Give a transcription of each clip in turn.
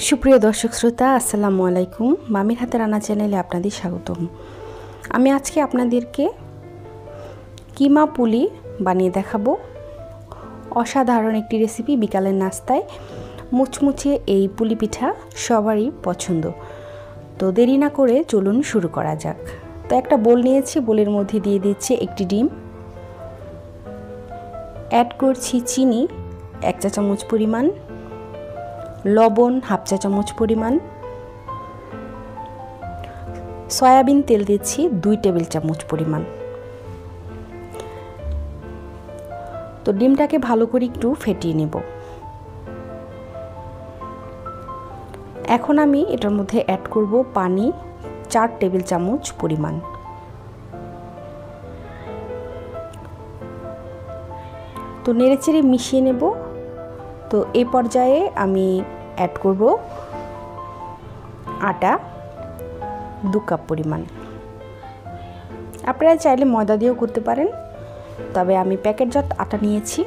সুপ্রিয় দর্শক শ্রোতা, আসসালামু আলাইকুম। মামির হাতে রান্না চ্যানেলে আপনাদের স্বাগতম। আমি আজকে আপনাদেরকে কিমা পুলি বানিয়ে দেখাবো। অসাধারণ একটি রেসিপি। বিকালের নাস্তায় মুচমুচে এই পুলি পিঠা সবারই পছন্দ। তো দেরি না করে চলুন শুরু করা যাক। তো একটা বোল নিয়েছি, বোলের মধ্যে দিয়ে দিচ্ছি একটি ডিম, অ্যাড করছি চিনি 1 চা চামচ পরিমাণ, লবণ 1/2 চা চামচ পরিমাণ, সয়াবিন তেল দিচ্ছি 2 টেবিল চামচ পরিমাণ। তো ডিমটাকে ভালো করে একটু ফেটিয়ে নেব। এখন আমি এটার মধ্যে অ্যাড করব পানি 4 টেবিল চামচ পরিমাণ। তো নেড়েচেড়ে মিশিয়ে নেব। তো এই পর্যায়ে আমি অ্যাড করব আটা 2 কাপ পরিমাণ। আপনারা চাইলে ময়দা দিয়েও করতে পারেন, তবে আমি প্যাকেটজাত আটা নিয়েছি।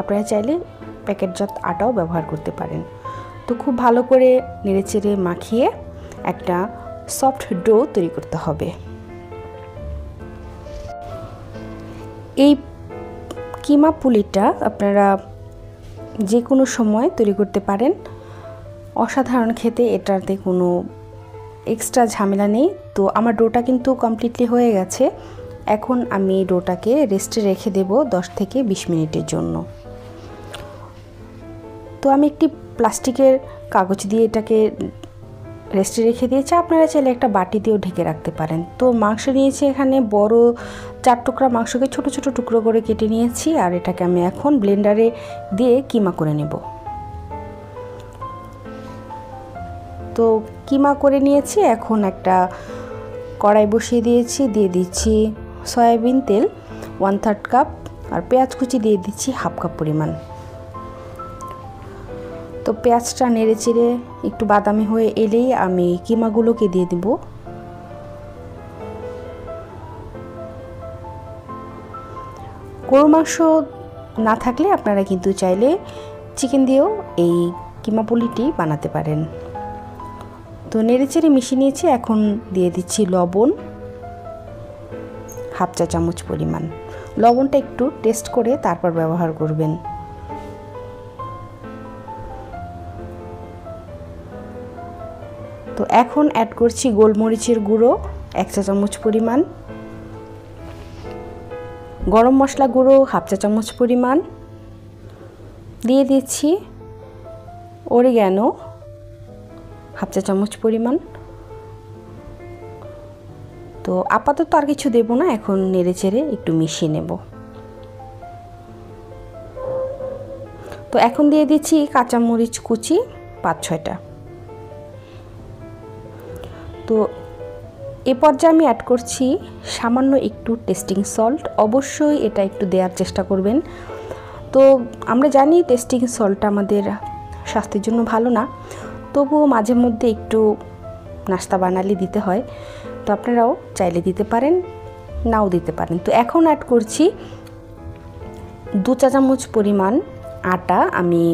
আপনারা চাইলে প্যাকেটজাত আটাও ব্যবহার করতে পারেন। তো খুব ভালো করে নেড়েচেড়ে মাখিয়ে একটা সফট ডো তৈরি করতে হবে। এই কিমা পুলিটা আপনারা যে কোনো সময় তৈরি করতে পারেন। অসাধারণ খেতে, এটাতে কোনো এক্সট্রা ঝামেলা নেই। তো আমার ডোটা কিন্তু কমপ্লিটলি হয়ে গেছে। এখন আমি ডোটাকে রেস্টে রেখে দেব 10 থেকে 20 মিনিটের জন্য। তো আমি একটি প্লাস্টিকের কাগজ দিয়ে এটাকে রেস্টে রেখে দিয়েছি। আপনারা চাইলে একটা বাটি দিয়েও ঢেকে রাখতে পারেন। তো মাংস নিয়েছি, এখানে বড় 4 টুকরা মাংসকে ছোট ছোট টুকরো করে কেটে নিয়েছি, আর এটাকে আমি এখন ব্লেন্ডারে দিয়ে কিমা করে নেব। তো কিমা করে নিয়েছি। এখন একটা কড়াই বসিয়ে দিয়েছি, দিয়ে দিচ্ছি সয়াবিন তেল 1/3 কাপ, আর পেঁয়াজ কুচি দিয়ে দিচ্ছি 1/2 কাপ পরিমাণ। তো পেঁয়াজটা নেড়ে চেড়ে একটু বাদামি হয়ে এলেই আমি কিমাগুলোকে দিয়ে দেব। গরুর মাংস না থাকলে আপনারা কিন্তু চাইলে চিকেন দিয়েও এই কিমা পুলিটি বানাতে পারেন। তো নেড়ে চেড়ে মিশিয়ে নিয়েছি। এখন দিয়ে দিচ্ছি লবণ 1/2 চা চামচ পরিমাণ। লবণটা একটু টেস্ট করে তারপর ব্যবহার করবেন। তো এখন অ্যাড করছি গোলমরিচের গুঁড়ো 1 চা চামচ পরিমাণ, গরম মশলা গুঁড়ো 1/2 চা চামচ পরিমাণ, দিয়ে দিচ্ছি অরিগ্যানো 1/2 চা চামচ পরিমাণ। তো আপাতত আর কিছু দেব না, এখন নেড়ে চেড়ে একটু মিশিয়ে নেব। তো এখন দিয়ে দিচ্ছি কাঁচামরিচ কুচি 5-6টা। তো এ পর্যায়ে আমি অ্যাড করছি সামান্য একটু টেস্টিং সল্ট। অবশ্যই এটা একটু দেওয়ার চেষ্টা করবেন। তো আমরা জানি টেস্টিং সল্টটা আমাদের স্বাস্থ্যের জন্য ভালো না, তবুও মাঝে মধ্যে একটু নাস্তা বানালে দিতে হয়। তো আপনারাও চাইলে দিতে পারেন, নাও দিতে পারেন। তো এখন অ্যাড করছি 2 চা চামচ পরিমাণ আটা। আমি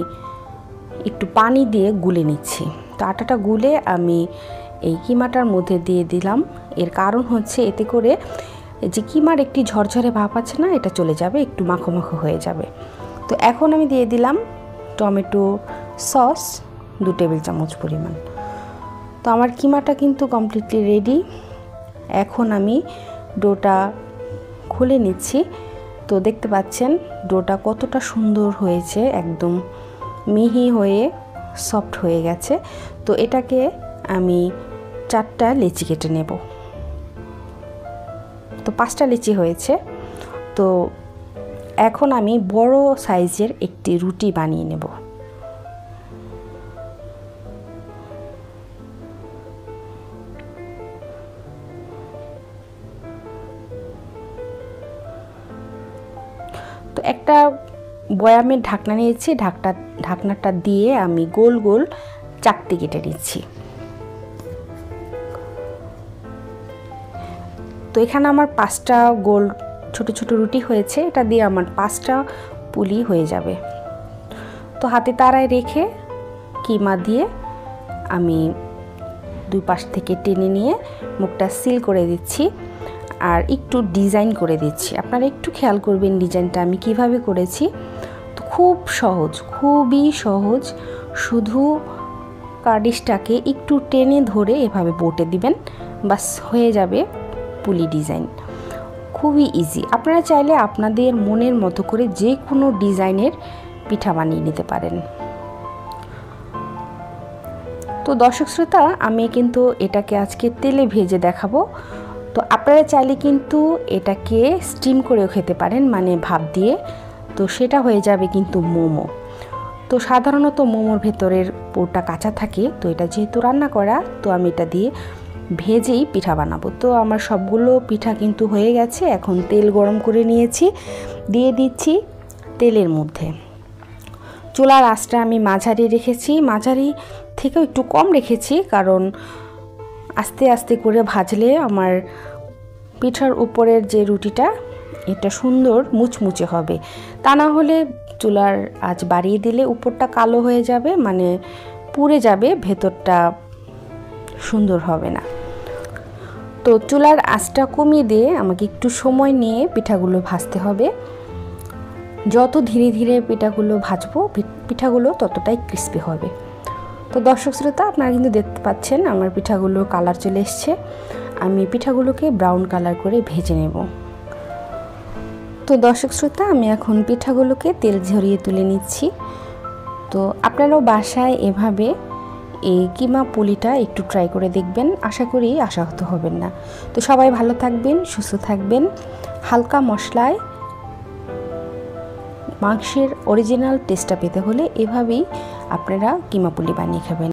একটু পানি দিয়ে গুলে নিচ্ছি। তো আটাটা গুলে আমি এই কিমাটার মধ্যে দিয়ে দিলাম। এর কারণ হচ্ছে এতে করে যে কিমার একটি ঝরঝরে ভাব আছে না, এটা চলে যাবে, একটু মাখো মাখো হয়ে যাবে। তো এখন আমি দিয়ে দিলাম টমেটো সস 2 টেবিল চামচ পরিমাণ। তো আমার কিমাটা কিন্তু কমপ্লিটলি রেডি। এখন আমি ডোটা খুলে নিচ্ছি। তো দেখতে পাচ্ছেন ডোটা কতটা সুন্দর হয়েছে, একদম মিহি হয়ে সফট হয়ে গেছে। তো এটাকে আমি 4টা লেচি কেটে নেব। তো 5টা লেচি হয়েছে। তো এখন আমি বড় সাইজের একটি রুটি বানিয়ে নেব। তো একটা বয়ামের ঢাকনা নিয়েছি, ঢাকনাটা দিয়ে আমি গোল গোল চাকতি কেটে নিচ্ছি। তো এখানে আমার 5টা গোল ছোট ছোট রুটি হয়েছে। এটা দিয়ে আমার 5টা পুলি হয়ে যাবে। তো হাতে তাড়ায় রেখে কিমা দিয়ে আমি দুই পাশ থেকে টেনে নিয়ে মুখটা সিল করে দিচ্ছি আর একটু ডিজাইন করে দিচ্ছি। আপনারা একটু খেয়াল করবেন ডিজাইনটা আমি কিভাবে করেছি। তো খুব সহজ, খুবই সহজ। শুধু কার্ডিশটাকে একটু টেনে ধরে এভাবে বোটে দিবেন, বাস হয়ে যাবে পুলি ডিজাইন। খুবই ইজি। আপনারা চাইলে আপনাদের মনের মতো করে যে কোনো ডিজাইনের পিঠা বানিয়ে নিতে পারেন। তো দর্শক শ্রোতা, আমি কিন্তু এটাকে আজকে তেলে ভেজে দেখাবো। তো আপনারা চাইলে কিন্তু এটাকে স্টিম করেও খেতে পারেন, মানে ভাপ দিয়ে। তো সেটা হয়ে যাবে কিন্তু মোমো। তো সাধারণত মোমোর ভেতরের পুরটা কাঁচা থাকে, তো এটা যেহেতু রান্না করা, তো আমি এটা দিয়ে ভেজেই পিঠা বানাবো। তো আমার সবগুলো পিঠা কিন্তু হয়ে গেছে। এখন তেল গরম করে নিয়েছি, দিয়ে দিচ্ছি তেলের মধ্যে। চুলার আঁচটা আমি মাঝারি রেখেছি, মাঝারি থেকেও একটু কম রেখেছি, কারণ আস্তে আস্তে করে ভাজলে আমার পিঠার উপরের যে রুটিটা এটা সুন্দর মুচমুচে হবে। তা না হলে চুলার আঁচ বাড়িয়ে দিলে উপরটা কালো হয়ে যাবে, মানে পুড়ে যাবে, ভেতরটা সুন্দর হবে না। তো চুলার আঁচটা কমিয়ে দিয়ে আমাকে একটু সময় নিয়ে পিঠাগুলো ভাজতে হবে। যত ধীরে ধীরে পিঠাগুলো ভাজবো, পিঠাগুলো ততটাই ক্রিস্পি হবে। তো দর্শক শ্রোতা, আপনারা কিন্তু দেখতে পাচ্ছেন আমার পিঠাগুলো কালার চলে এসছে। আমি পিঠাগুলোকে ব্রাউন কালার করে ভেজে নেব। তো দর্শক শ্রোতা, আমি এখন পিঠাগুলোকে তেল ঝরিয়ে তুলে নিচ্ছি। তো আপনারাও বাসায় এভাবে এই কিমা পুলিটা একটু ট্রাই করে দেখবেন, আশা করি আশাহত হবেন না। তো সবাই ভালো থাকবেন, সুস্থ থাকবেন। হালকা মশলায় মাংসের অরিজিনাল টেস্টটা পেতে হলে এভাবেই আপনারা কিমা পুলি বানিয়ে খাবেন।